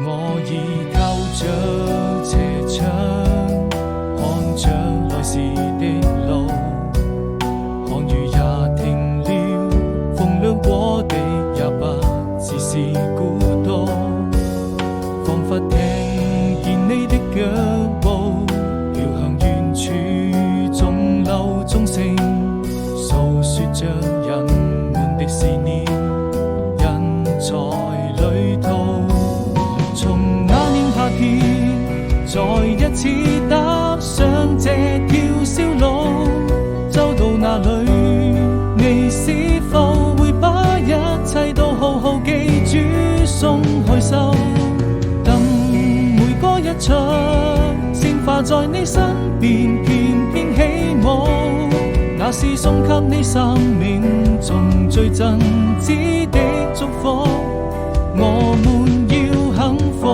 我已靠着斜窗，看着來時的路，看雨也停了，風涼過的也不只是孤獨，彷彿聽見你的腳步飄向遠處，鐘樓鐘聲訴說着人們的思念，人在旅途。從那年夏天再一次踏上這條小路，走到哪裏你是否會把一切都好好記住，鬆開手，等每個一場鮮花在你身邊翩翩起舞，那是送給你生命中最真摯的祝福，我們要幸福。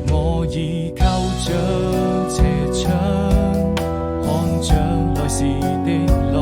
我已靠着斜窗，看着來時的路，